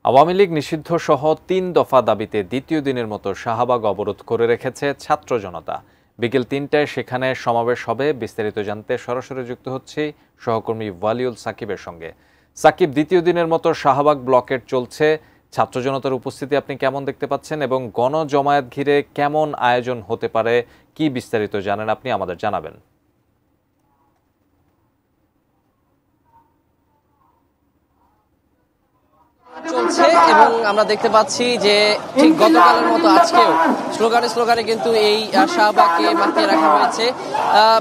আওয়ামী লীগ নিষিদ্ধ সহ ৩ দফা দাবিতে দ্বিতীয় দিনের মতো শাহবাগ অবরোধ করে রেখেছে ছাত্র জনতা। বিকেল ৩টায় সেখানে সমাবেশ হবে। বিস্তারিত জানতে সরাসরি যুক্ত হচ্ছি সহকর্মী ওয়ালিউল সাকিবের সঙ্গে। সাকিব, দ্বিতীয় দিনের মতো শাহবাগ ব্লকেট চলছে, ছাত্র জনতার উপস্থিতি আপনি কেমন দেখতে পাচ্ছেন এবং গণজমায়েত ঘিরে কেমন আয়োজন হতে পারে, কি বিস্তারিত জানেন আপনি, আমাদের জানাবেন। চলছে এবং আমরা দেখতে পাচ্ছি যে ঠিক গতকালের মতো আজকেও স্লোগানে কিন্তু এই শাহবাগকে মাতিয়ে রাখা হয়েছে।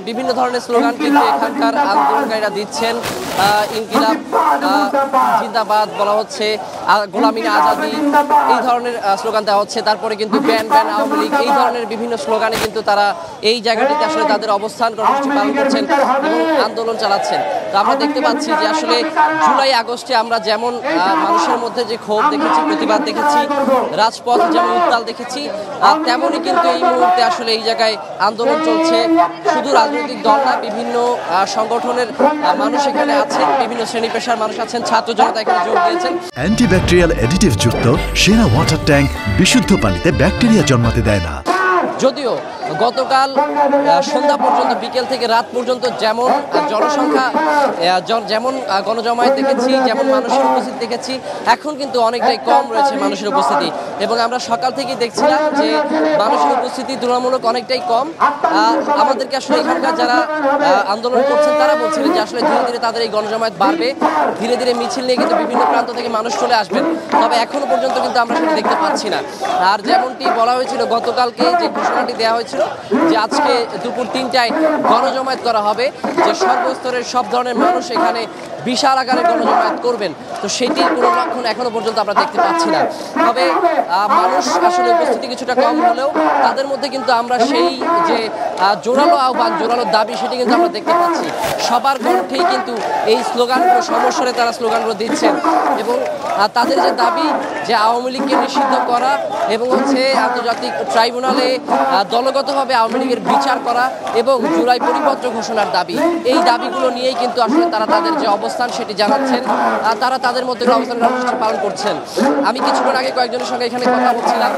বিভিন্ন ধরনের স্লোগান কিন্তু এখানকার আন্দোলনকারীরা দিচ্ছেন। ইনকিলাব জিন্দাবাদ বলা হচ্ছে, গোলামি না আজাদি, এই ধরনের স্লোগান দেওয়া হচ্ছে। তারপরে কিন্তু ব্যান ব্যান আওয়ামী লীগ, এই ধরনের বিভিন্ন স্লোগানে কিন্তু তারা এই জায়গাটিতে আসলে তাদের অবস্থান কর্মসূচি পালন করছেন এবং আন্দোলন চালাচ্ছেন। তো আমরা দেখতে পাচ্ছি যে আসলে জুলাই আগস্টে আমরা যেমন মানুষের মধ্যে যে ক্ষোভ দেখেছি, প্রতিবাদ দেখেছি, রাজপথ যেমন উত্তাল দেখেছি, তেমনই কিন্তু এই মুহূর্তে আসলে এই জায়গায় আন্দোলন চলছে। শুধু রাজনৈতিক দল না, বিভিন্ন সংগঠনের মানুষ এখানে আছেন, বিভিন্ন শ্রেণী পেশার মানুষ আছেন, ছাত্র জনতা এখানে যোগ দিয়েছেন। অ্যান্টিব্যাকটেরিয়াল অ্যাডিটিভ যুক্ত সেরা ওয়াটার ট্যাঙ্ক বিশুদ্ধ পানিতে ব্যাকটেরিয়া জন্মাতে দেয় না। যদিও গতকাল সন্ধ্যা পর্যন্ত, বিকেল থেকে রাত পর্যন্ত যেমন জনসংখ্যা, যেমন গণজমায়েত দেখেছি, যেমন মানুষের উপস্থিতি দেখেছি, এখন কিন্তু অনেকটাই কম রয়েছে মানুষের উপস্থিতি। এবং আমরা সকাল থেকেই দেখছিলাম যে মানুষের উপস্থিতি তুলনামূলক অনেকটাই কম। আমাদেরকে আসলে এখানকার যারা আন্দোলন করছেন তারা বলছিলেন যে আসলে ধীরে ধীরে তাদের এই গণজমায়েত বাড়বে, ধীরে ধীরে মিছিল নিয়ে কিন্তু বিভিন্ন প্রান্ত থেকে মানুষ চলে আসবেন। তবে এখনো পর্যন্ত কিন্তু আমরা সেটা দেখতে পাচ্ছি না। আর যেমনটি বলা হয়েছিল গতকালকে, যে ঘোষণাটি দেওয়া হয়েছিল যে আজকে দুপুর ৩টায় গণজমায়েত করা হবে, যে সর্বস্তরের সব ধরনের মানুষ এখানে বিশাল আকারে গণজমায়েত করবেন, তো সেটির কোনো লক্ষণ এখনো পর্যন্ত আমরা দেখতে পাচ্ছি না। তবে মানুষ আসলে উপস্থিতি কিছুটা কম হলেও তাদের মধ্যে কিন্তু আমরা সেই যে জোরালো আহ্বান, জোরালো দাবি, সেটি কিন্তু আমরা দেখতে পাচ্ছি। সবার কণ্ঠেই কিন্তু এই স্লোগানগুলো, সমস্যারে তারা স্লোগানগুলো দিচ্ছেন এবং তাদের যে দাবি যে আওয়ামী লীগকে নিষিদ্ধ করা এবং হচ্ছে আন্তর্জাতিক ট্রাইব্যুনালে দলগতভাবে আওয়ামী লীগের বিচার করা এবং জুলাই পরিপত্র ঘোষণার দাবি, এই দাবিগুলো নিয়েই কিন্তু আসলে তারা তাদের যে অবস্থান সেটি জানাচ্ছেন। তারা তাদের মধ্যে অবস্থান কর্মসূচি পালন করছেন। আমি কিছুক্ষণ আগে কয়েকজনের সঙ্গে এখানে কথা বলছিলাম,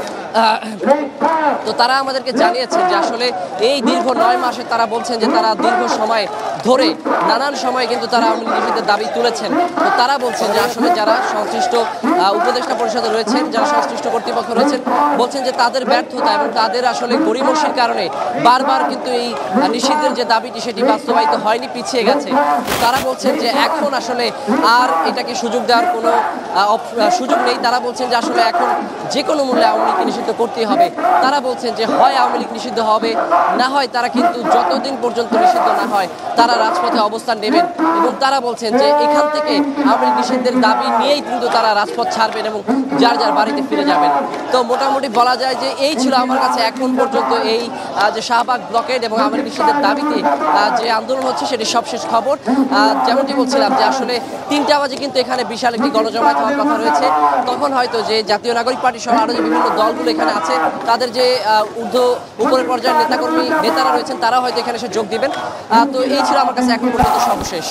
তো তারা আমাদেরকে জানিয়েছেন যে আসলে এই দীর্ঘ 9 মাসে তারা বলছেন যে তারা দীর্ঘ সময় ধরে নানান সময় কিন্তু তারা আওয়ামী লীগের দাবি তুলেছেন। তো তারা বলছেন যে আসলে যারা সংশ্লিষ্ট উপদেষ্টা পরিষদে রয়েছেন, যারা সংশ্লিষ্ট কর্তৃপক্ষ রয়েছেন, বলছেন যে তাদের ব্যর্থতা এবং তাদের আসলে গড়িমসির কারণে বারবার কিন্তু এই নিষিদ্ধের যে দাবিটি সেটি বাস্তবায়িত হয়নি, পিছিয়ে গেছে। তারা বলছেন যে এখন আসলে আর এটাকে সুযোগ দেওয়ার কোনো সুযোগ নেই। তারা বলছেন যে আসলে এখন যে কোনো মূল্যে আওয়ামী লীগকে নিষিদ্ধ করতেই হবে। তারা বলছেন যে হয় আওয়ামী লীগ নিষিদ্ধ হবে, না হয় তারা কিন্তু যতদিন পর্যন্ত নিষিদ্ধ না হয় তারা রাজপথে অবস্থান নেবেন। এবং তারা বলছেন যে এখান থেকে আওয়ামী লীগ নিষিদ্ধের দাবি নিয়েই কিন্তু তারা রাজপথ ছাড়বেন এবং যার যার বাড়িতে ফিরে যাবেন। তো মোটামুটি বলা যায় যে এই ছিল আমার কাছে এখন পর্যন্ত এই যে শাহবাগ ব্লকেড এবং আওয়ামী লীগ নিষিদ্ধের দাবিতে যে আন্দোলন হচ্ছে সেটি সবশেষ খবর। যেমনটি বলছিলাম যে আসলে 3টা বাজে কিন্তু এখানে বিশাল একটি গণজমায়েত হওয়ার কথা রয়েছে। তখন হয়তো যে জাতীয় নাগরিক পার্টি সহ আরও যে বিভিন্ন দলগুলো এখানে আছে, তাদের যে উপরের পর্যায়ের নেতারা রয়েছেন, তারা হয়তো এখানে এসে যোগ দিবেন। তো এই ছিল আমার কাছে এখন পর্যন্ত সর্বশেষ।